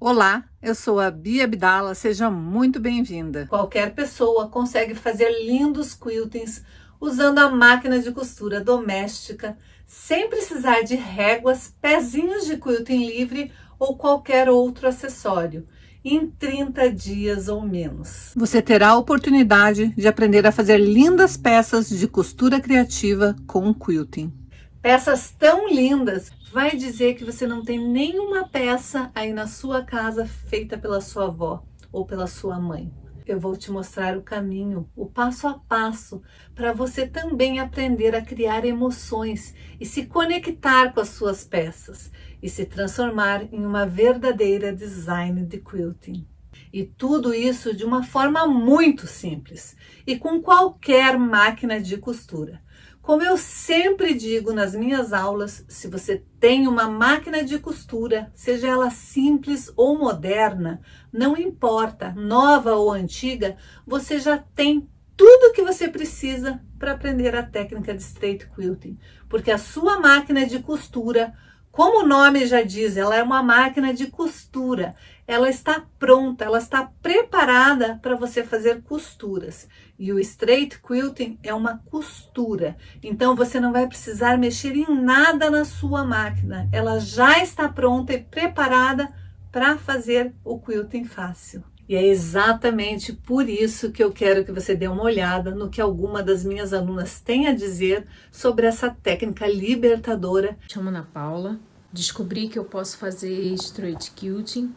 Olá, eu sou a Bia Abdala, seja muito bem-vinda. Qualquer pessoa consegue fazer lindos quiltings usando a máquina de costura doméstica, sem precisar de réguas, pezinhos de quilting livre ou qualquer outro acessório, em 30 dias ou menos. Você terá a oportunidade de aprender a fazer lindas peças de costura criativa com quilting. Peças tão lindas, vai dizer que você não tem nenhuma peça aí na sua casa feita pela sua avó ou pela sua mãe. Eu vou te mostrar o caminho, o passo a passo, para você também aprender a criar emoções e se conectar com as suas peças e se transformar em uma verdadeira design de quilting. E tudo isso de uma forma muito simples e com qualquer máquina de costura. Como eu sempre digo nas minhas aulas, se você tem uma máquina de costura, seja ela simples ou moderna, não importa, nova ou antiga, você já tem tudo o que você precisa para aprender a técnica de straight quilting. Porque a sua máquina de costura, como o nome já diz, ela é uma máquina de costura. Ela está pronta, ela está preparada para você fazer costuras. E o straight quilting é uma costura. Então você não vai precisar mexer em nada na sua máquina. Ela já está pronta e preparada para fazer o quilting fácil. E é exatamente por isso que eu quero que você dê uma olhada no que alguma das minhas alunas tem a dizer sobre essa técnica libertadora. Me chamo Ana Paula, descobri que eu posso fazer straight quilting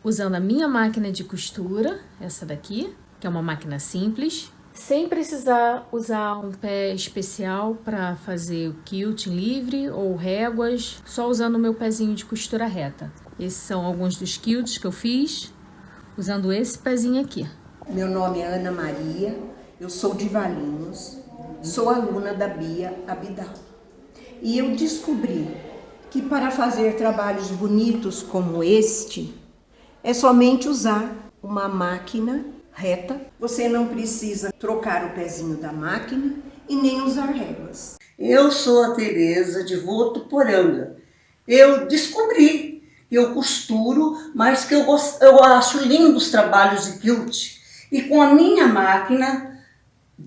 usando a minha máquina de costura, essa daqui, que é uma máquina simples, sem precisar usar um pé especial para fazer o quilting livre ou réguas, só usando o meu pezinho de costura reta. Esses são alguns dos quilts que eu fiz usando esse pezinho aqui. Meu nome é Ana Maria, eu sou de Valinhos, sou aluna da Bia Abdala. E eu descobri que para fazer trabalhos bonitos como este, é somente usar uma máquina reta. Você não precisa trocar o pezinho da máquina e nem usar réguas. Eu sou a Tereza de Votuporanga. Eu descobri que eu costuro, mas que eu acho lindos os trabalhos de quilt. E com a minha máquina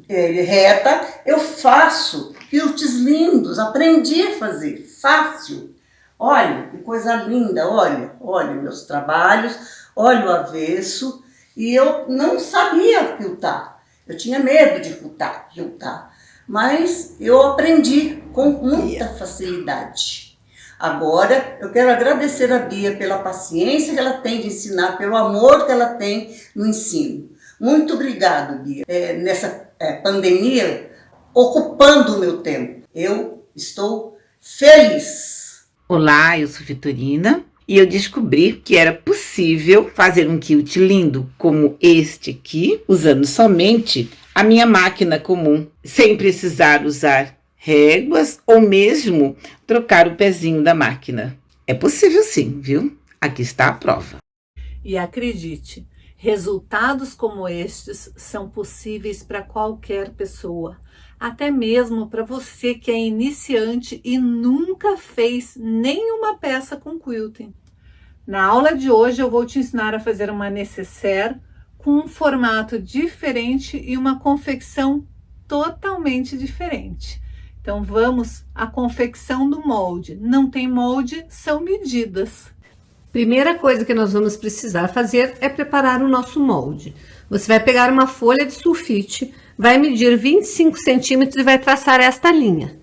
reta, eu faço quilts lindos. Aprendi a fazer, fácil. Olha, que coisa linda, olha meus trabalhos, olha o avesso. E eu não sabia quiltar, eu tinha medo de quiltar, mas eu aprendi com muita facilidade. Agora, eu quero agradecer a Bia pela paciência que ela tem de ensinar, pelo amor que ela tem no ensino. Muito obrigado, Bia, nessa pandemia, ocupando o meu tempo. Eu estou feliz. Olá, eu sou Vitorina e eu descobri que era possível fazer um quilt lindo como este aqui, usando somente a minha máquina comum, sem precisar usar réguas ou mesmo trocar o pezinho da máquina. É possível sim, viu? Aqui está a prova. E acredite, resultados como estes são possíveis para qualquer pessoa. Até mesmo para você que é iniciante e nunca fez nenhuma peça com quilting. Na aula de hoje eu vou te ensinar a fazer uma nécessaire com um formato diferente e uma confecção totalmente diferente. Então vamos à confecção do molde. Não tem molde, são medidas. Primeira coisa que nós vamos precisar fazer é preparar o nosso molde. Você vai pegar uma folha de sulfite, vai medir 25 centímetros e vai traçar esta linha.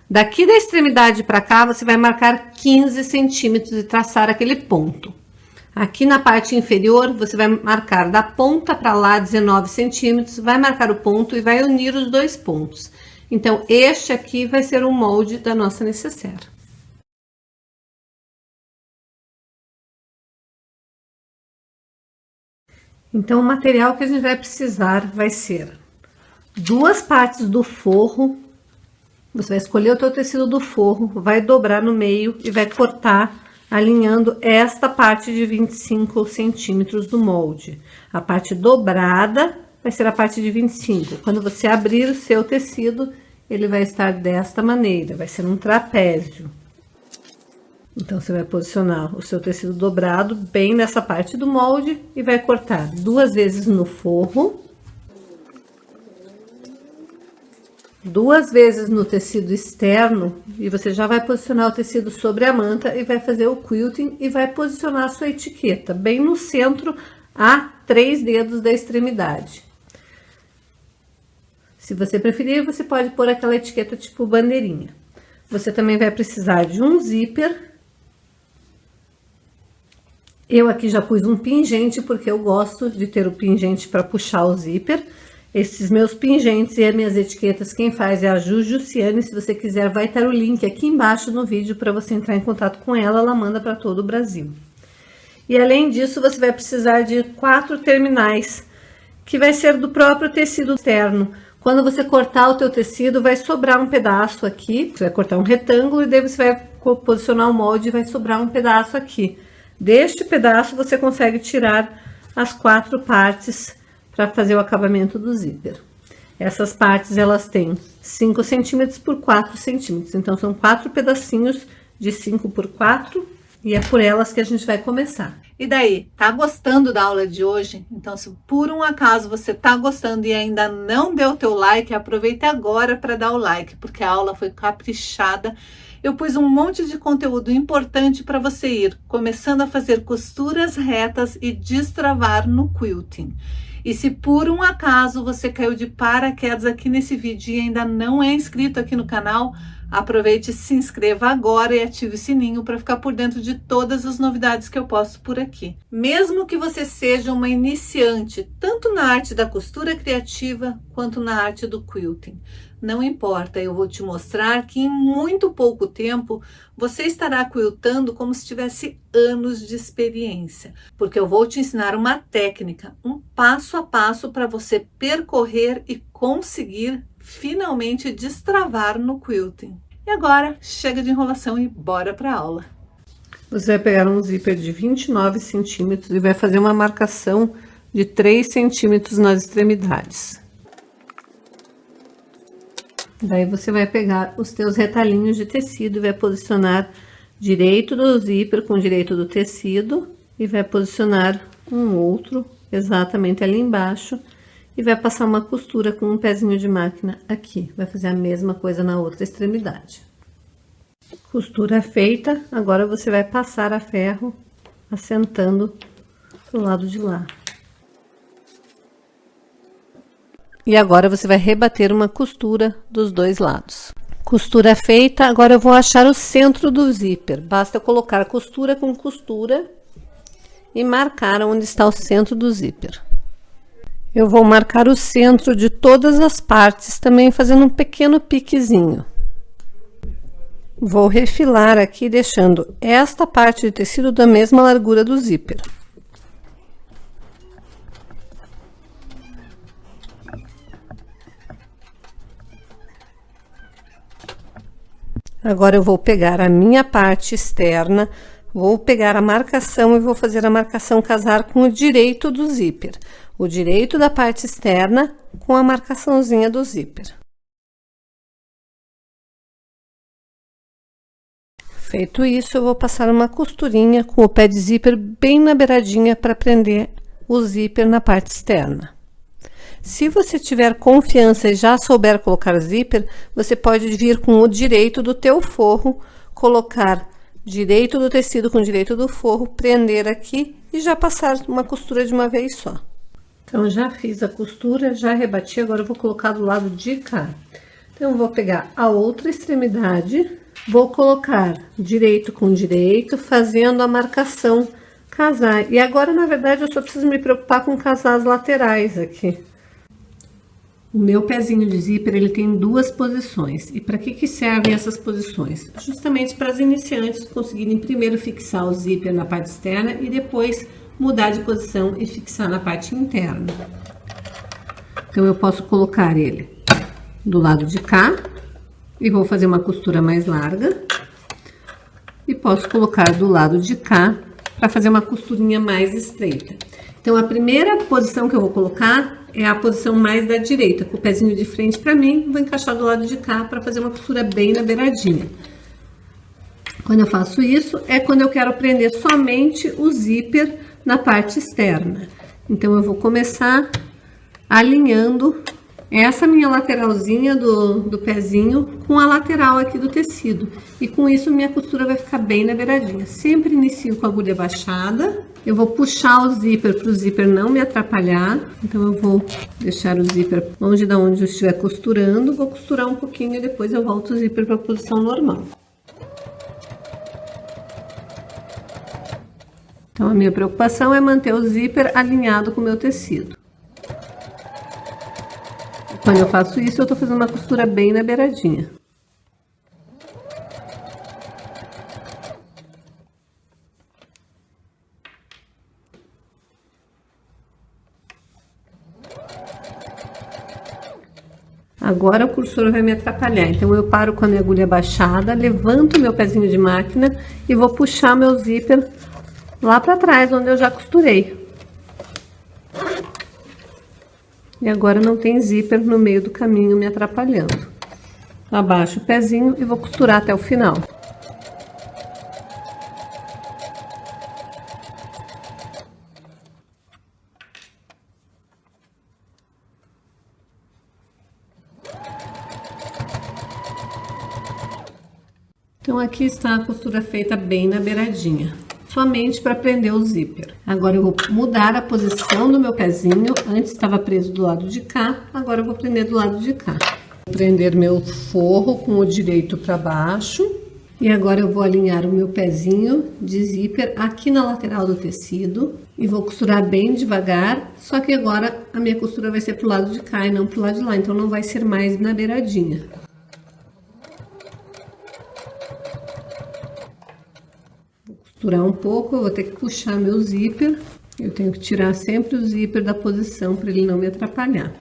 Daqui da extremidade para cá, você vai marcar 15 centímetros e traçar aquele ponto. Aqui na parte inferior, você vai marcar da ponta para lá 19 centímetros, vai marcar o ponto e vai unir os dois pontos. Então, este aqui vai ser o molde da nossa nécessaire. Então, o material que a gente vai precisar vai ser 2 partes do forro. Você vai escolher o teu tecido do forro, vai dobrar no meio e vai cortar alinhando esta parte de 25 centímetros do molde. A parte dobrada vai ser a parte de 25. Quando você abrir o seu tecido, ele vai estar desta maneira, vai ser um trapézio. Então, você vai posicionar o seu tecido dobrado bem nessa parte do molde e vai cortar 2 vezes no forro, 2 vezes no tecido externo, e você já vai posicionar o tecido sobre a manta e vai fazer o quilting e vai posicionar a sua etiqueta bem no centro, a 3 dedos da extremidade. Se você preferir, você pode pôr aquela etiqueta tipo bandeirinha. Você também vai precisar de um zíper. Eu aqui já pus um pingente, porque eu gosto de ter o pingente para puxar o zíper. Esses meus pingentes e as minhas etiquetas, quem faz é a Jujuciane. Se você quiser, vai estar o link aqui embaixo no vídeo para você entrar em contato com ela. Ela manda para todo o Brasil. E além disso, você vai precisar de 4 terminais, que vai ser do próprio tecido externo. Quando você cortar o teu tecido, vai sobrar um pedaço aqui. Você vai cortar um retângulo e daí você vai posicionar o molde e vai sobrar um pedaço aqui. Deste pedaço, você consegue tirar as 4 partes para fazer o acabamento do zíper. Essas partes, elas têm 5 centímetros por 4 centímetros. Então, são 4 pedacinhos de 5 por 4 e é por elas que a gente vai começar. E daí, tá gostando da aula de hoje? Então, se por um acaso você tá gostando e ainda não deu o teu like, aproveita agora para dar o like, porque a aula foi caprichada. Eu pus um monte de conteúdo importante para você ir começando a fazer costuras retas e destravar no quilting. E se por um acaso você caiu de paraquedas aqui nesse vídeo e ainda não é inscrito aqui no canal, aproveite e se inscreva agora e ative o sininho para ficar por dentro de todas as novidades que eu posto por aqui. Mesmo que você seja uma iniciante, tanto na arte da costura criativa quanto na arte do quilting, não importa, eu vou te mostrar que em muito pouco tempo você estará quiltando como se tivesse anos de experiência, porque eu vou te ensinar uma técnica, um passo a passo para você percorrer e conseguir finalmente destravar no quilting. E agora, chega de enrolação e bora para a aula. Você vai pegar um zíper de 29 centímetros e vai fazer uma marcação de 3 centímetros nas extremidades. Daí você vai pegar os teus retalhinhos de tecido e vai posicionar direito do zíper com direito do tecido e vai posicionar um outro exatamente ali embaixo e vai passar uma costura com um pezinho de máquina aqui. Vai fazer a mesma coisa na outra extremidade. Costura feita, agora você vai passar a ferro assentando do lado de lá. E agora você vai rebater uma costura dos 2 lados. Costura feita, agora eu vou achar o centro do zíper. Basta colocar costura com costura e marcar onde está o centro do zíper. Eu vou marcar o centro de todas as partes, também fazendo um pequeno piquezinho. Vou refilar aqui, deixando esta parte de tecido da mesma largura do zíper. Agora eu vou pegar a minha parte externa, vou pegar a marcação e vou fazer a marcação casar com o direito do zíper. O direito da parte externa com a marcaçãozinha do zíper. Feito isso, eu vou passar uma costurinha com o pé de zíper bem na beiradinha para prender o zíper na parte externa. Se você tiver confiança e já souber colocar zíper, você pode vir com o direito do teu forro, colocar direito do tecido com direito do forro, prender aqui e já passar uma costura de uma vez só. Então, já fiz a costura, já rebati, agora eu vou colocar do lado de cá. Então, eu vou pegar a outra extremidade, vou colocar direito com direito, fazendo a marcação casar. E agora, na verdade, eu só preciso me preocupar com casar as laterais aqui. O meu pezinho de zíper, ele tem 2 posições. E para que servem essas posições? Justamente para as iniciantes conseguirem primeiro fixar o zíper na parte externa e depois mudar de posição e fixar na parte interna. Então, eu posso colocar ele do lado de cá e vou fazer uma costura mais larga. E posso colocar do lado de cá para fazer uma costurinha mais estreita. Então, a primeira posição que eu vou colocar é a posição mais da direita, com o pezinho de frente para mim, vou encaixar do lado de cá para fazer uma costura bem na beiradinha. Quando eu faço isso, é quando eu quero prender somente o zíper na parte externa. Então, eu vou começar alinhando essa minha lateralzinha do pezinho com a lateral aqui do tecido. E com isso, minha costura vai ficar bem na beiradinha. Sempre inicio com a agulha baixada. Eu vou puxar o zíper para o zíper não me atrapalhar. Então, eu vou deixar o zíper longe da onde eu estiver costurando. Vou costurar um pouquinho e depois eu volto o zíper para a posição normal. Então, a minha preocupação é manter o zíper alinhado com o meu tecido. Quando eu faço isso, eu tô fazendo uma costura bem na beiradinha. Agora o cursor vai me atrapalhar, então eu paro com a minha agulha baixada, levanto meu pezinho de máquina e vou puxar meu zíper lá para trás, onde eu já costurei. E agora não tem zíper no meio do caminho me atrapalhando. Abaixo o pezinho e vou costurar até o final. Então aqui está a costura feita bem na beiradinha, somente para prender o zíper. Agora eu vou mudar a posição do meu pezinho. Antes estava preso do lado de cá, agora eu vou prender do lado de cá. Vou prender meu forro com o direito para baixo. E agora eu vou alinhar o meu pezinho de zíper aqui na lateral do tecido. E vou costurar bem devagar, só que agora a minha costura vai ser pro lado de cá e não pro lado de lá. Então não vai ser mais na beiradinha. Costurar um pouco, eu vou ter que puxar meu zíper. Eu tenho que tirar sempre o zíper da posição para ele não me atrapalhar.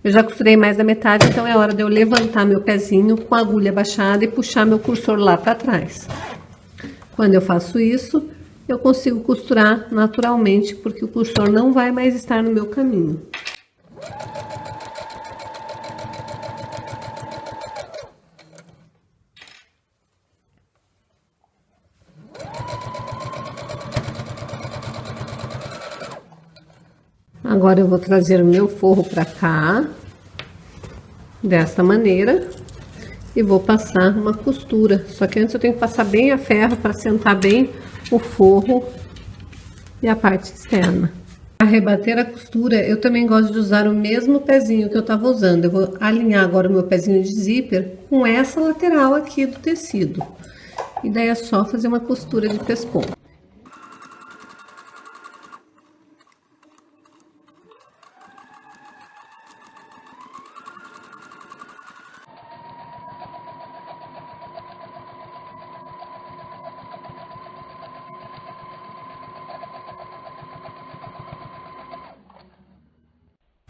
Eu já costurei mais da metade, então é hora de eu levantar meu pezinho com a agulha baixada e puxar meu cursor lá para trás. Quando eu faço isso, eu consigo costurar naturalmente, porque o cursor não vai mais estar no meu caminho. Agora eu vou trazer o meu forro para cá, desta maneira, e vou passar uma costura. Só que antes eu tenho que passar bem a ferro para sentar bem o forro e a parte externa. Para rebater a costura, eu também gosto de usar o mesmo pezinho que eu estava usando. Eu vou alinhar agora o meu pezinho de zíper com essa lateral aqui do tecido. E daí é só fazer uma costura de pescoço.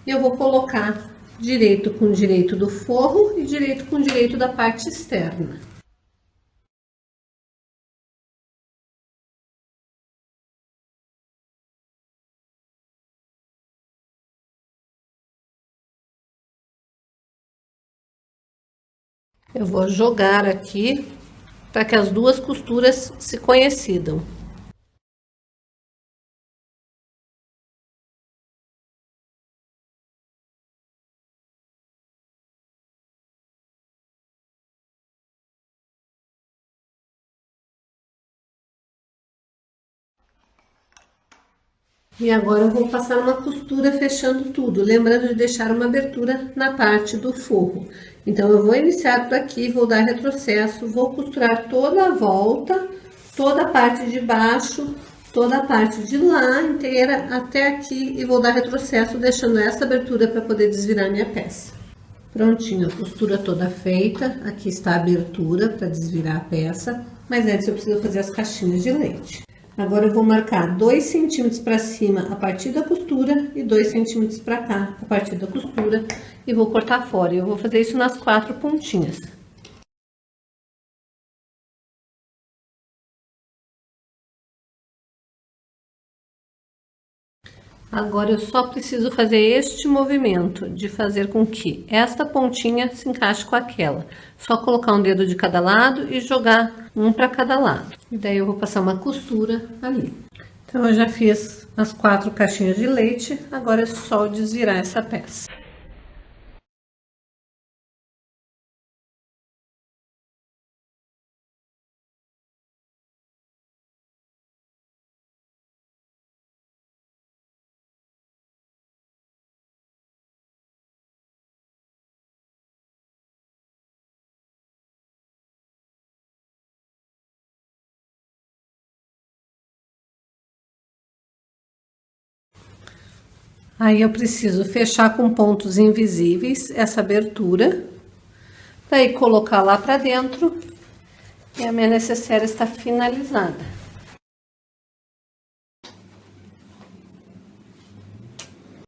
Eu vou colocar direito com direito do forro e direito com direito da parte externa. Eu vou jogar aqui para que as duas costuras se coincidam. E agora eu vou passar uma costura fechando tudo, lembrando de deixar uma abertura na parte do forro. Então, eu vou iniciar por aqui, vou dar retrocesso, vou costurar toda a volta, toda a parte de baixo, toda a parte de lá inteira até aqui e vou dar retrocesso, deixando essa abertura para poder desvirar minha peça. Prontinho, a costura toda feita, aqui está a abertura para desvirar a peça, mas antes eu preciso fazer as caixinhas de leite. Agora eu vou marcar 2 centímetros para cima a partir da costura e 2 centímetros para cá a partir da costura e vou cortar fora. Eu vou fazer isso nas 4 pontinhas. Agora eu só preciso fazer este movimento de fazer com que esta pontinha se encaixe com aquela. Só colocar um dedo de cada lado e jogar um para cada lado. E daí eu vou passar uma costura ali. Então eu já fiz as 4 caixinhas de leite, agora é só desvirar essa peça. Aí eu preciso fechar com pontos invisíveis essa abertura, daí colocar lá para dentro e a minha necessaire está finalizada.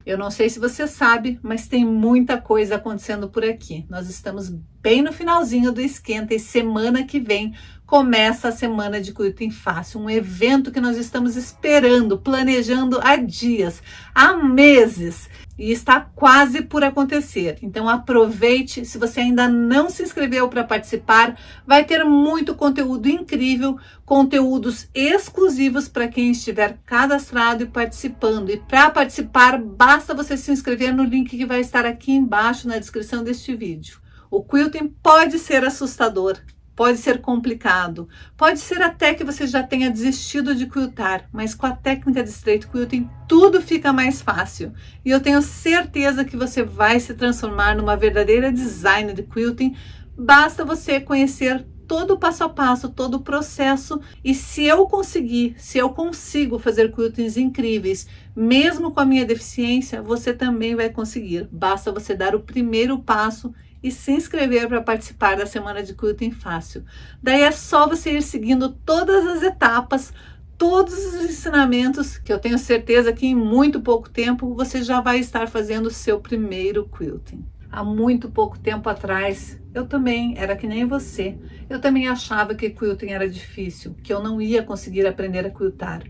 Eu não sei se você sabe, mas tem muita coisa acontecendo por aqui. Nós estamos bem no finalzinho do esquenta e semana que vem começa a Semana de Quilting Fácil, um evento que nós estamos esperando, planejando há dias, há meses, e está quase por acontecer. Então aproveite, se você ainda não se inscreveu para participar, vai ter muito conteúdo incrível, conteúdos exclusivos para quem estiver cadastrado e participando. E para participar, basta você se inscrever no link que vai estar aqui embaixo na descrição deste vídeo. O quilting pode ser assustador, pode ser complicado, pode ser até que você já tenha desistido de quiltar, mas com a técnica de straight quilting tudo fica mais fácil. E eu tenho certeza que você vai se transformar numa verdadeira designer de quilting, basta você conhecer todo o passo a passo, todo o processo. E se eu consigo fazer quiltings incríveis, mesmo com a minha deficiência, você também vai conseguir. Basta você dar o primeiro passo e se inscrever para participar da Semana de Quilting Fácil. Daí é só você ir seguindo todas as etapas, todos os ensinamentos, que eu tenho certeza que em muito pouco tempo você já vai estar fazendo o seu primeiro quilting. Há muito pouco tempo atrás, eu também era que nem você. Eu também achava que quilting era difícil, que eu não ia conseguir aprender a quiltar.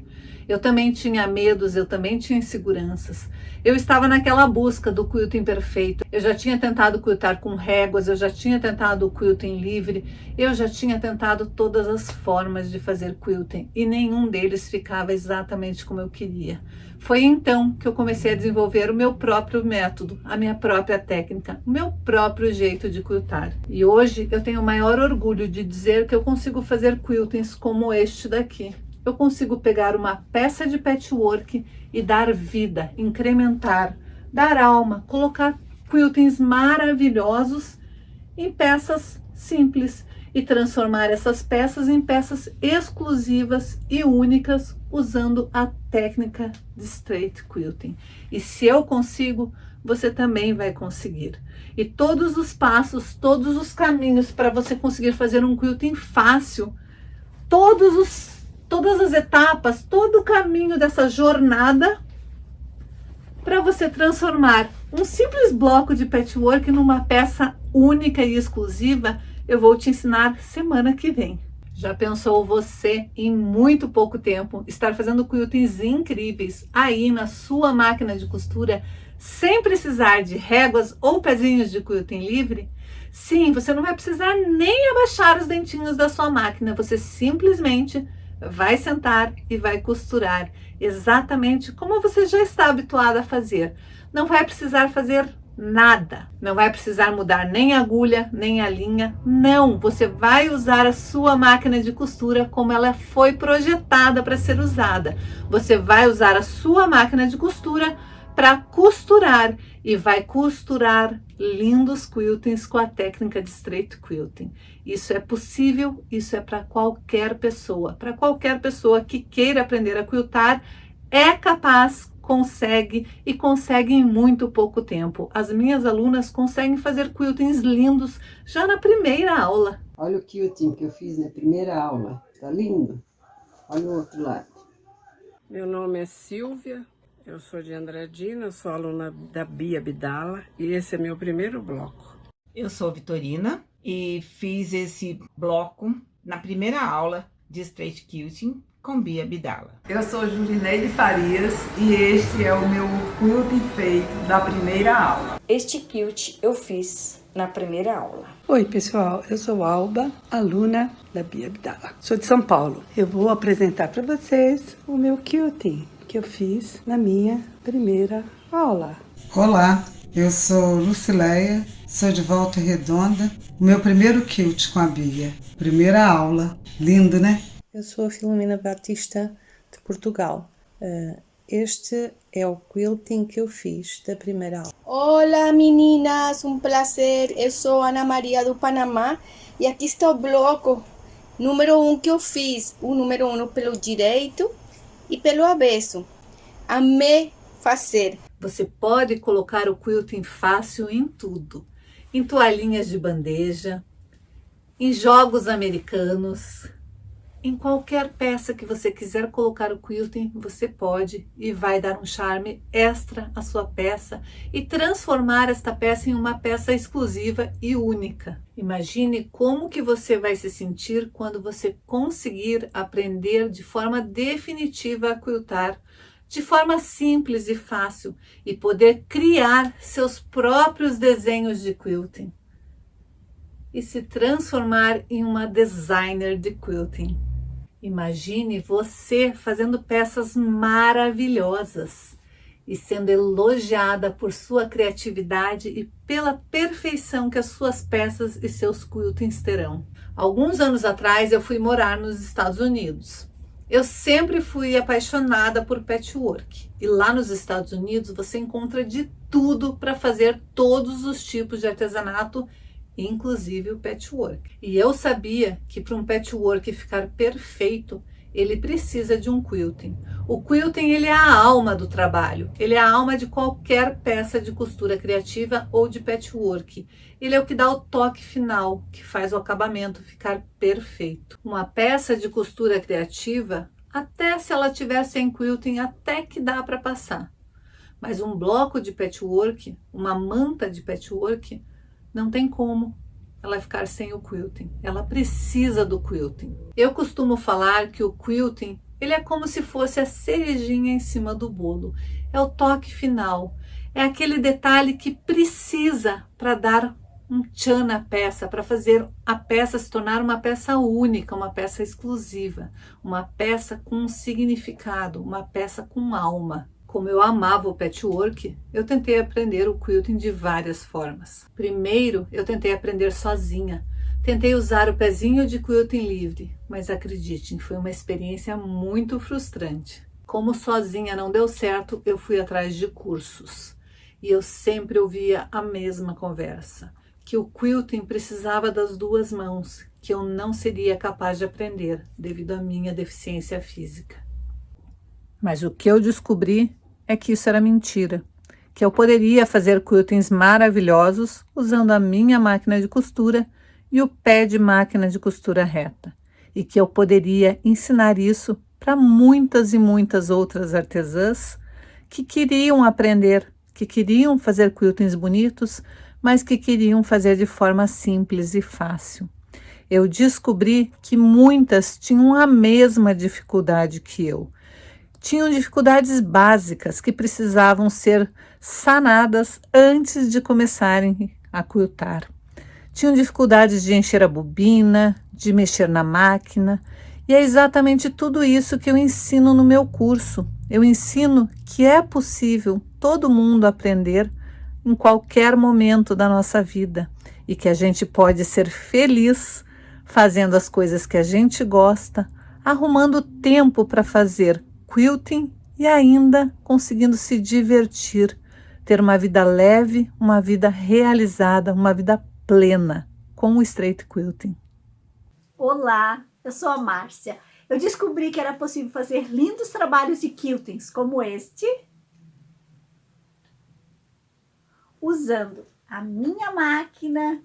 Eu também tinha medos, eu também tinha inseguranças. Eu estava naquela busca do quilting perfeito. Eu já tinha tentado quiltar com réguas, eu já tinha tentado o quilting livre, eu já tinha tentado todas as formas de fazer quilting e nenhum deles ficava exatamente como eu queria. Foi então que eu comecei a desenvolver o meu próprio método, a minha própria técnica, o meu próprio jeito de quiltar. E hoje eu tenho o maior orgulho de dizer que eu consigo fazer quiltings como este daqui. Eu consigo pegar uma peça de patchwork e dar vida, incrementar, dar alma, colocar quiltings maravilhosos em peças simples e transformar essas peças em peças exclusivas e únicas usando a técnica de straight quilting. E se eu consigo, você também vai conseguir. E todos os passos, todos os caminhos para você conseguir fazer um quilting fácil, todas as etapas, todo o caminho dessa jornada para você transformar um simples bloco de patchwork numa peça única e exclusiva, eu vou te ensinar semana que vem. Já pensou você, em muito pouco tempo, estar fazendo quiltings incríveis aí na sua máquina de costura, sem precisar de réguas ou pezinhos de quilting livre? Sim, você não vai precisar nem abaixar os dentinhos da sua máquina, você simplesmente vai sentar e vai costurar exatamente como você já está habituado a fazer. Não vai precisar fazer nada, não vai precisar mudar nem a agulha, nem a linha, não. Você vai usar a sua máquina de costura como ela foi projetada para ser usada. Você vai usar a sua máquina de costura para costurar e vai costurar lindos quiltings com a técnica de straight quilting. Isso é possível, isso é para qualquer pessoa que queira aprender a quiltar, é capaz, consegue e consegue em muito pouco tempo. As minhas alunas conseguem fazer quiltings lindos já na primeira aula. Olha o quilting que eu fiz na primeira aula, tá lindo? Olha o outro lado. Meu nome é Silvia. Eu sou de Andradina, sou aluna da Bia Abdala e esse é meu primeiro bloco. Eu sou Vitorina e fiz esse bloco na primeira aula de straight quilting com Bia Abdala. Eu sou Jurineide Farias e este é o meu quilting feito da primeira aula. Este quilt eu fiz na primeira aula. Oi pessoal, eu sou Alba, aluna da Bia Abdala. Sou de São Paulo. Eu vou apresentar para vocês o meu quilting que eu fiz na minha primeira aula. Olá, eu sou Lucileia, sou de Volta Redonda. O meu primeiro quilt com a Bia. Primeira aula. Lindo, né? Eu sou a Filomena Batista de Portugal. Este é o quilting que eu fiz da primeira aula. Olá meninas, um prazer. Eu sou Ana Maria do Panamá e aqui está o bloco número 1 que eu fiz. O número 1 pelo direito e pelo avesso. Amei fazer. Você pode colocar o quilting fácil em tudo. Em toalhinhas de bandeja, em jogos americanos, em qualquer peça que você quiser colocar o quilting, você pode e vai dar um charme extra à sua peça e transformar esta peça em uma peça exclusiva e única. Imagine como que você vai se sentir quando você conseguir aprender de forma definitiva a quiltar, de forma simples e fácil, e poder criar seus próprios desenhos de quilting e se transformar em uma designer de quilting. Imagine você fazendo peças maravilhosas e sendo elogiada por sua criatividade e pela perfeição que as suas peças e seus quiltings terão. Alguns anos atrás eu fui morar nos Estados Unidos. Eu sempre fui apaixonada por patchwork e lá nos Estados Unidos você encontra de tudo para fazer todos os tipos de artesanato, inclusive o patchwork. E eu sabia que para um patchwork ficar perfeito, ele precisa de um quilting. O quilting ele é a alma do trabalho, ele é a alma de qualquer peça de costura criativa ou de patchwork. Ele é o que dá o toque final, que faz o acabamento ficar perfeito. Uma peça de costura criativa, até se ela tiver sem quilting, até que dá para passar. Mas um bloco de patchwork, uma manta de patchwork, não tem como ela ficar sem o quilting. Ela precisa do quilting. Eu costumo falar que o quilting, ele é como se fosse a cerejinha em cima do bolo. É o toque final. É aquele detalhe que precisa para dar um tchan na peça, para fazer a peça se tornar uma peça única, uma peça exclusiva, uma peça com um significado, uma peça com alma. Como eu amava o patchwork, eu tentei aprender o quilting de várias formas. Primeiro, eu tentei aprender sozinha. Tentei usar o pezinho de quilting livre, mas acreditem, foi uma experiência muito frustrante. Como sozinha não deu certo, eu fui atrás de cursos. E eu sempre ouvia a mesma conversa, que o quilting precisava das duas mãos, que eu não seria capaz de aprender devido à minha deficiência física. Mas o que eu descobri é que isso era mentira, que eu poderia fazer quiltings maravilhosos usando a minha máquina de costura e o pé de máquina de costura reta, e que eu poderia ensinar isso para muitas e muitas outras artesãs que queriam aprender, que queriam fazer quiltings bonitos, mas que queriam fazer de forma simples e fácil. Eu descobri que muitas tinham a mesma dificuldade que eu. Tinham dificuldades básicas que precisavam ser sanadas antes de começarem a quiltar. Tinham dificuldades de encher a bobina, de mexer na máquina, e é exatamente tudo isso que eu ensino no meu curso. Eu ensino que é possível todo mundo aprender em qualquer momento da nossa vida e que a gente pode ser feliz fazendo as coisas que a gente gosta, arrumando tempo para fazer quilting e ainda conseguindo se divertir, ter uma vida leve, uma vida realizada, uma vida plena com o straight quilting. Olá, eu sou a Márcia. Eu descobri que era possível fazer lindos trabalhos de quiltings como este, usando a minha máquina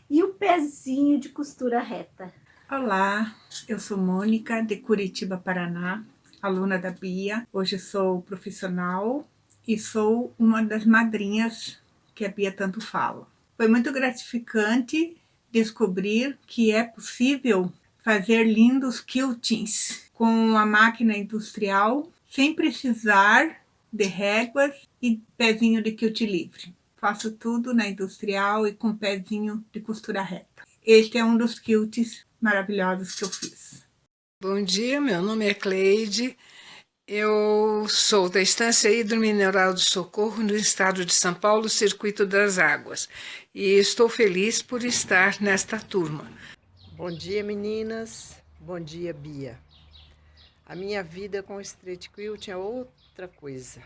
e o pezinho de costura reta. Olá, eu sou Mônica, de Curitiba, Paraná, aluna da Bia. Hoje sou profissional e sou uma das madrinhas que a Bia tanto fala. Foi muito gratificante descobrir que é possível fazer lindos quiltings com a máquina industrial, sem precisar de réguas e pezinho de quilt livre. Faço tudo na industrial e com pezinho de costura reta. Este é um dos quilts maravilhosos que eu fiz. Bom dia, meu nome é Cleide. Eu sou da Estância Hidromineral do Socorro, no estado de São Paulo, Circuito das Águas. E estou feliz por estar nesta turma. Bom dia, meninas. Bom dia, Bia. A minha vida com o Street Quilt é outra coisa.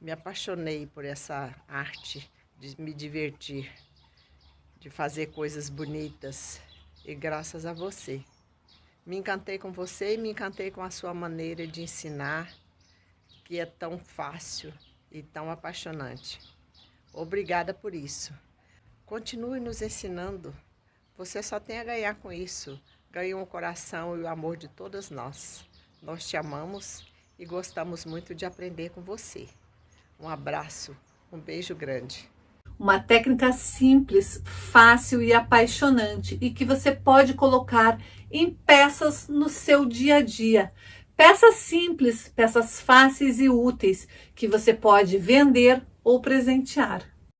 Me apaixonei por essa arte de me divertir, de fazer coisas bonitas. E graças a você. Me encantei com você e me encantei com a sua maneira de ensinar, que é tão fácil e tão apaixonante. Obrigada por isso. Continue nos ensinando. Você só tem a ganhar com isso. Ganhou o coração e o amor de todas nós. Nós te amamos e gostamos muito de aprender com você. Um abraço, um beijo grande. Uma técnica simples, fácil e apaixonante e que você pode colocar em peças no seu dia a dia. Peças simples, peças fáceis e úteis que você pode vender ou presentear.